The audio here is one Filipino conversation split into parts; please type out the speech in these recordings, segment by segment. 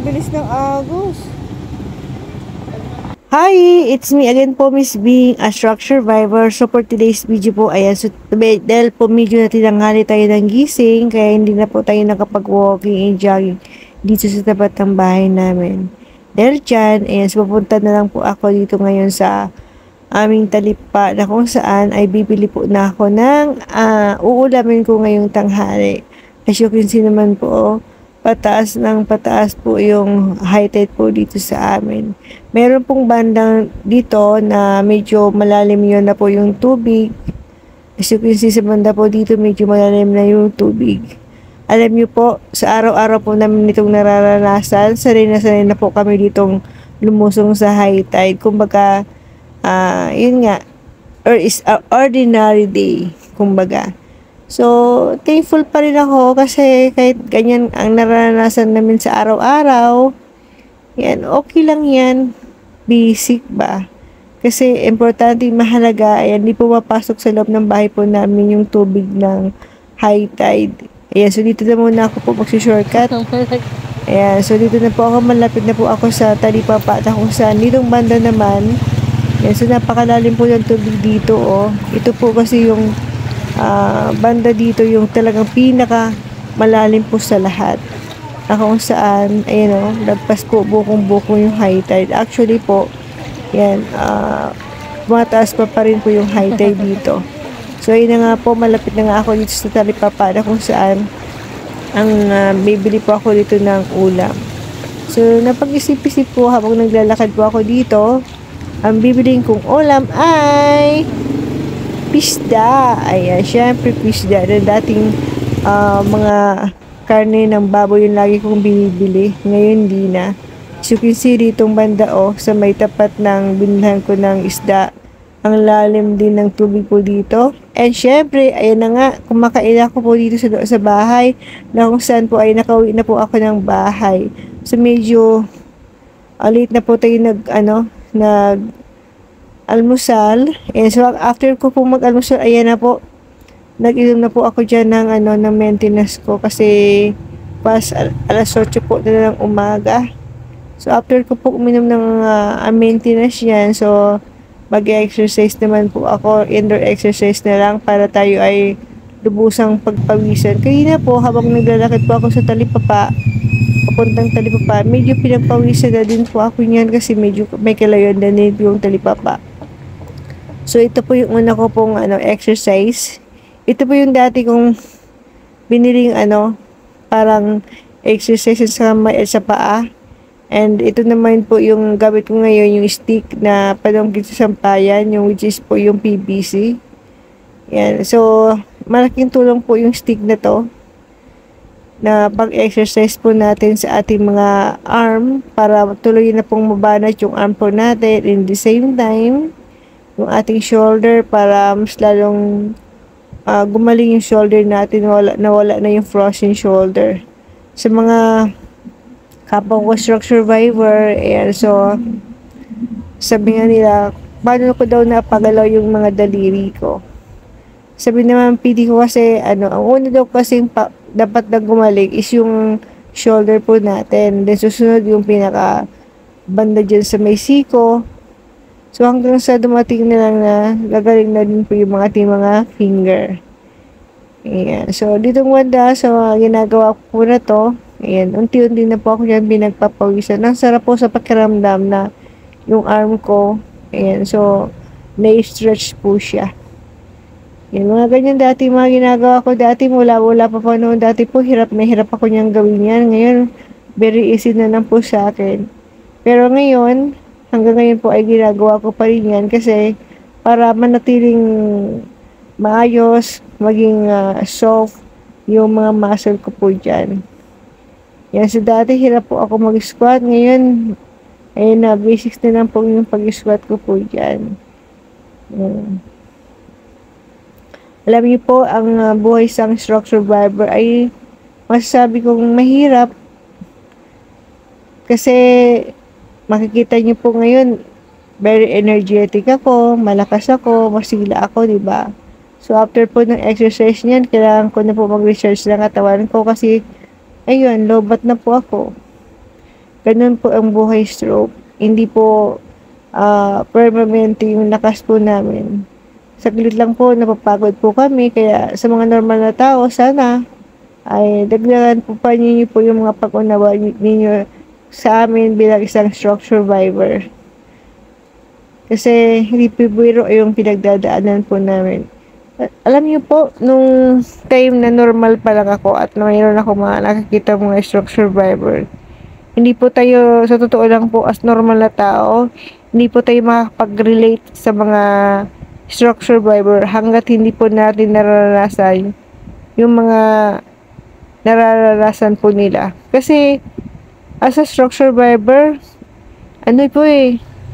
bilis ng agos. Hi! It's me again po, Miss Bing, a structure survivor. So for today's video po, ayan, so dahil po medyo na tinanghali tayo ng gising, kaya hindi na po tayo nakapag-walking and jogging dito sa tapat ng bahay namin. Dahil dyan, ayan, so pupunta na lang po ako dito ngayon sa aming talipa na kung saan ay bibili po na ako ng uulamin ko ngayong tanghali. As you can see naman po, pataas ng pataas po yung high tide po dito sa amin. Meron pong bandang dito na medyo malalim yun na po yung tubig. As you can see sa banda po dito, medyo malalim na yung tubig. Alam nyo po, sa araw-araw po namin itong nararanasan, sanay na po kami ditong lumusong sa high tide. Kumbaga, yun nga, or is a ordinary day, kumbaga. So, thankful pa rin ako kasi kahit ganyan ang naranasan namin sa araw-araw, yan, okay lang yan. Basic ba? Kasi importante, mahalaga, ayan, di po mapasok sa loob ng bahay po namin yung tubig ng high tide. Ayan, so dito na muna ako po magsi-shortcut. Ayan, so dito na po ako, malapit na po ako sa talipapa na kung saan. Ditong banda naman, ayan, so napakalalim po yung tubig dito, oh. Ito po kasi yung banda dito yung talagang pinaka malalim po sa lahat na kung saan ayan o, lagpas po bukong-bukong yung high tide. Actually po yan, mataas pa rin po yung high tide dito. So ayun na nga po, malapit na nga ako dito sa talipapa na kung saan ang bibili po ako dito ng ulam. So napag-isip-isip po habang naglalakad po ako dito, ang bibiling kong ulam ay pisda. Ayan, syempre pisda na dating mga karne ng baboy yung lagi kong binibili. Ngayon di na. So you can see ditong banda sa may tapat ng binilhan ko ng isda. Ang lalim din ng tubig po dito. And syempre, ayan na nga, kumakain ako po dito sa bahay na kung saan po ay nakauwi na po ako ng bahay. So medyo late na po tayo nag almusal. And so after ko po mag-almusal, ayan na po, nag-inom na po ako dyan ng maintenance ko kasi pas alas 8 po na ng umaga. So after ko po uminom ng maintenance yan, so mag-exercise naman po ako, indoor exercise na lang para tayo ay lubusang pagpawisan. Kanina po habang naglalakad po ako sa talipapa, papuntang talipapa, medyo pinagpawisan na din po ako niyan kasi medyo may kalayon na din yung talipapa. So, ito po yung una ko pong exercise. Ito po yung dati kong biniling parang exercise sa kamay at sa paa. And ito naman po yung gamit ko ngayon, yung stick na panungkit sa sampayan, yung which is po yung PVC. Yan. So, malaking tulong po yung stick na to na pag-exercise po natin sa ating mga arm para tuloy na pong mabanat yung arm po natin. In the same time, yung ating shoulder para mas lalong gumaling yung shoulder natin, nawala na yung frozen shoulder. Sa mga kapwa ko stroke survivor, ayan, so sabi nga nila, paano ko daw napagalaw yung mga daliri ko. Sabi naman PD ko kasi, ang una daw kasi dapat na gumaling is yung shoulder po natin. Then susunod yung pinaka banda dyan sa may siko. So, hanggang sa dumating na lang na gagaling na din po yung mga ating mga finger. Ayan. So, ditong wanda, so, ginagawa ko po na to. Ayan. Unti-unti na po ako dyan pinagpapawisan. Ang sarap po sa pakiramdam na yung arm ko. Ayan. So, na-stretch po siya. Yan, mga ganyan dati, mga ginagawa ko dati, wala pa po noon. Dati po, hirap ako niyang gawin yan. Ngayon, very easy na lang po sa akin. Pero ngayon, hanggang ngayon po ay ginagawa ko pa rin yan kasi para manatiling maayos, maging soft yung mga muscle ko po dyan. Yan, so dati hirap po ako mag-squat. Ngayon, ayun na, basics na lang po yung pag-squat ko po dyan. Alam niyo po, ang buhay sa stroke survivor ay masasabi kong mahirap kasi makikita niyo po ngayon, very energetic ako, malakas ako, masigla ako, di ba? So, after po ng exercise niyan, kailangan ko na po mag-recharge ng katawan ko kasi, ayun, lobat na po ako. Ganun po ang buhay stroke. Hindi po permanente yung lakas po namin. Saglit lang po, napapagod po kami. Kaya sa mga normal na tao, sana ay dagdagan po pa ninyo po yung mga pag-unawa ninyo sa amin bilang isang stroke survivor. Kasi hindi po biro yung pinagdadaanan po namin. Alam niyo po, nung time na normal pa lang ako at mayroon ako mga nakikita mga stroke survivor, hindi po tayo, sa totoo lang po, as normal na tao, hindi po tayo makakapag-relate sa mga stroke survivor hanggat hindi po natin nararanasan yung mga nararanasan po nila. Kasi, as a stroke survivor, ano po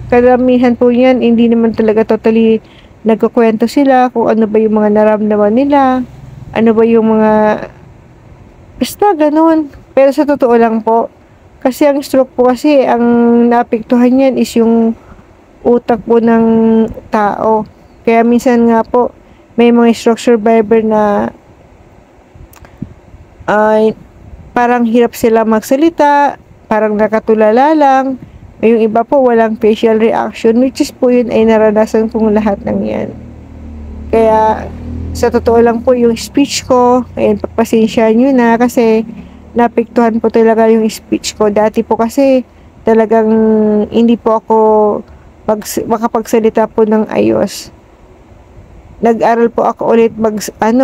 karamihan po yan, hindi naman talaga totally nagkukwento sila kung ano ba yung mga naramdaman nila, ano ba yung mga, basta ganun. Pero sa totoo lang po, kasi ang stroke po kasi, ang naapektuhan yan is yung utak po ng tao. Kaya minsan nga po, may mga stroke survivor na ay parang hirap sila magsalita, parang nakatulala lang. Yung iba po walang facial reaction, which is po yun ay naranasan kong lahat ng yan. Kaya sa totoo lang po yung speech ko, ayun, pagpasensya nyo na kasi napektuhan po talaga yung speech ko. Dati po kasi talagang hindi po ako makapagsalita po ng ayos. Nag-aral po ako ulit magkanta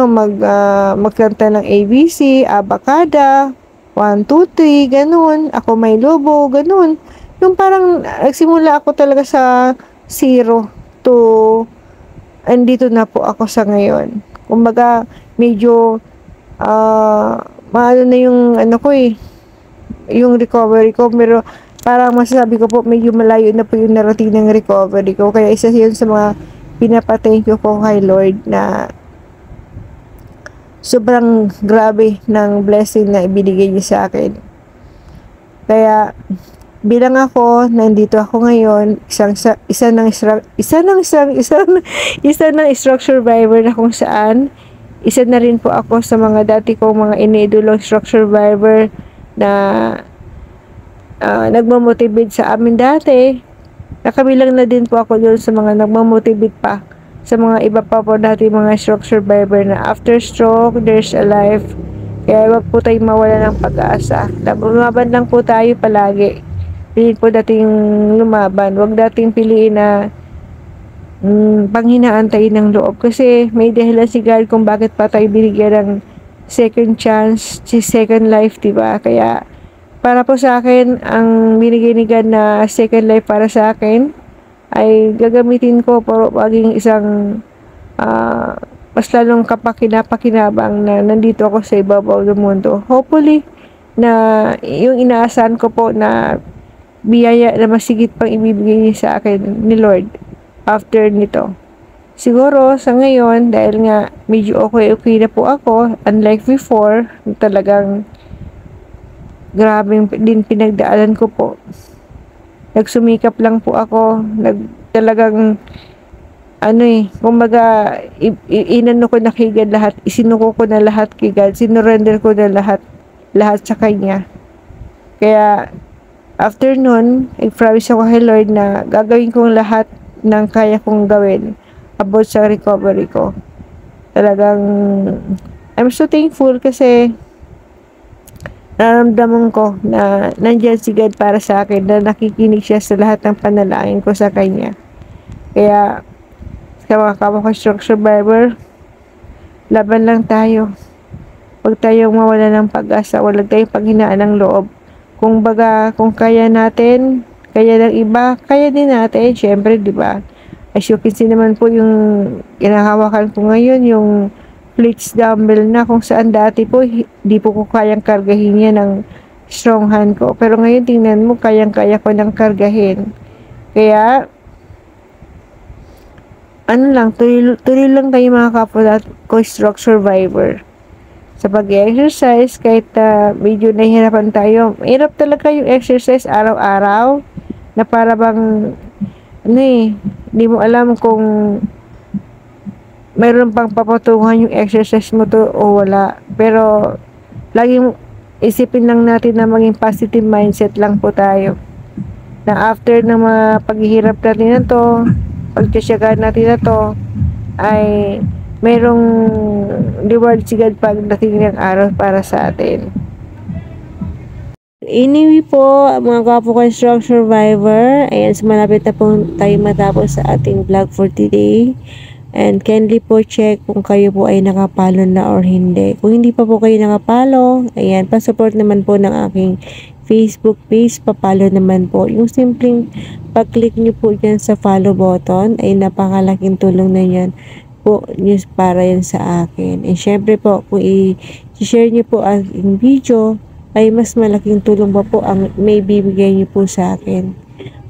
ng ABC, abakada, 1, 2, 3, ganun. Ako may lobo, ganun. Yung parang nagsimula ako talaga sa 0 to andito na po ako sa ngayon. Kumbaga, medyo maano na yung yung recovery ko, pero parang masasabi ko po medyo malayo na po yung narating ng recovery ko. Kaya isa yun sa mga pinapa-thank you ko kay Lord na sobrang grabe ng blessing na ibinigay niya sa akin. Kaya bilang ako, nandito ako ngayon, isa ng stroke survivor na kung saan, isa na rin po ako sa mga dati kong mga iniidolong stroke survivor na nagmamotivate sa amin dati. Nakabilang na din po ako doon sa mga nagmamotivate pa sa mga iba pa po dati mga stroke survivor na after stroke, there's a life. Kaya wag po tayong mawala ng pag-asa. Lumaban lang po tayo palagi. Piliin po dating lumaban. Wag dating piliin na panghinaan tayo ng loob. Kasi may dahilan si God kung bakit pa tayo binigyan ng second chance, second life, diba? Kaya para po sa akin, ang binigay ni God na second life para sa akin ay gagamitin ko para maging isang mas lalong kapakinapakinabang na nandito ako sa ibabaw ng mundo. Hopefully, na yung inaasahan ko po na biyaya na masigit pang ibibigay niya sa akin ni Lord after nito. Siguro sa ngayon, dahil nga medyo okay na po ako, unlike before, talagang grabe din pinagdaanan ko po. Nagsumikap lang po ako, talagang kumbaga, inano ko na kay God lahat, isinuko ko na lahat kay God, sinurrender ko na lahat sa Kanya. Kaya, after nun, I-promise ako kay Lord na gagawin kong lahat ng kaya kong gawin about sa recovery ko. Talagang, I'm so thankful kasi nararamdaman ko na nandyan si God para sa akin, na nakikinig siya sa lahat ng panalangin ko sa Kanya. Kaya, sa mga kapwa ko stroke survivor, laban lang tayo. Huwag tayong mawala ng pag-asa, wala tayong panghinaan ng loob. Kung kaya natin, kaya ng iba, kaya din natin, syempre, di ba? As you can see naman po yung kinakawakan ko ngayon, yung plates dumbbell na kung saan dati po, di po ko kayang kargahin yan ng strong hand ko. Pero ngayon, tingnan mo, kayang-kaya ko nang kargahin. Kaya, tuloy lang tayo mga kapwa ko stroke survivor. Sa pag-exercise, kahit medyo nahihirapan tayo, mahirap talaga yung exercise araw-araw, na para bang, hindi mo alam kung mayroon pang papatungan yung exercise mo to o wala. Pero, laging isipin lang natin na maging positive mindset lang po tayo. Na after ng mga paghihirap natin na to, pagtitiyagaan natin na to, ay merong reward si God pagdating ng araw para sa atin. Anyway po, mga kapo construction survivor, ayan, malapit na po tayo matapos sa ating vlog for today. And kindly po check kung kayo po ay nakapalo na or hindi. Kung hindi pa po kayo nakapalo, ayan, pa-support naman po ng aking Facebook page, papalo naman po. Yung simpleng pag-click nyo po dyan sa follow button, ay napakalaking tulong na yan po news para yan sa akin. And syempre po, kung i-share nyo po ang video, ay mas malaking tulong pa po ang may bibigay nyo po sa akin.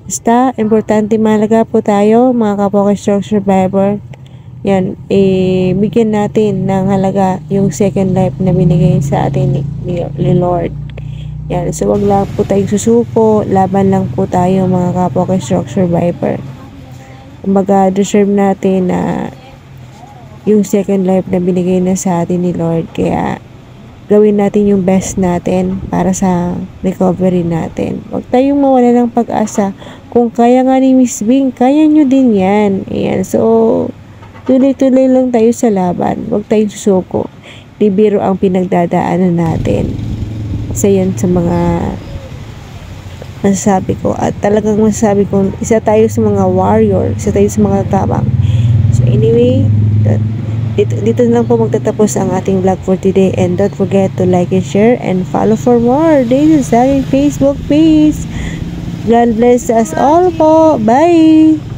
Basta, importante mahalaga po tayo, mga kapwa construction survivor. Yan, bigyan natin ng halaga yung second life na binigay sa atin ni Lord. Yan, so wag lang po tayong susuko, laban lang po tayo, mga kapwa construction survivor. Kumbaga, deserve natin na yung second life na binigay na sa atin ni Lord. Kaya, gawin natin yung best natin para sa recovery natin. Huwag tayong mawala ng pag-asa. Kung kaya nga ni Miss Bing, kaya nyo din yan. Ayan, so, tuloy-tuloy lang tayo sa laban. Huwag tayong susuko. Di biro ang pinagdadaanan natin. Isa yan sa mga masasabi ko. At talagang masasabi ko, isa tayo sa mga warrior. Isa tayo sa mga tabang. So anyway, dito na lang po magtatapos ang ating vlog for today. And don't forget to like and share and follow for more days sa aking Facebook page. God bless us all po. Bye!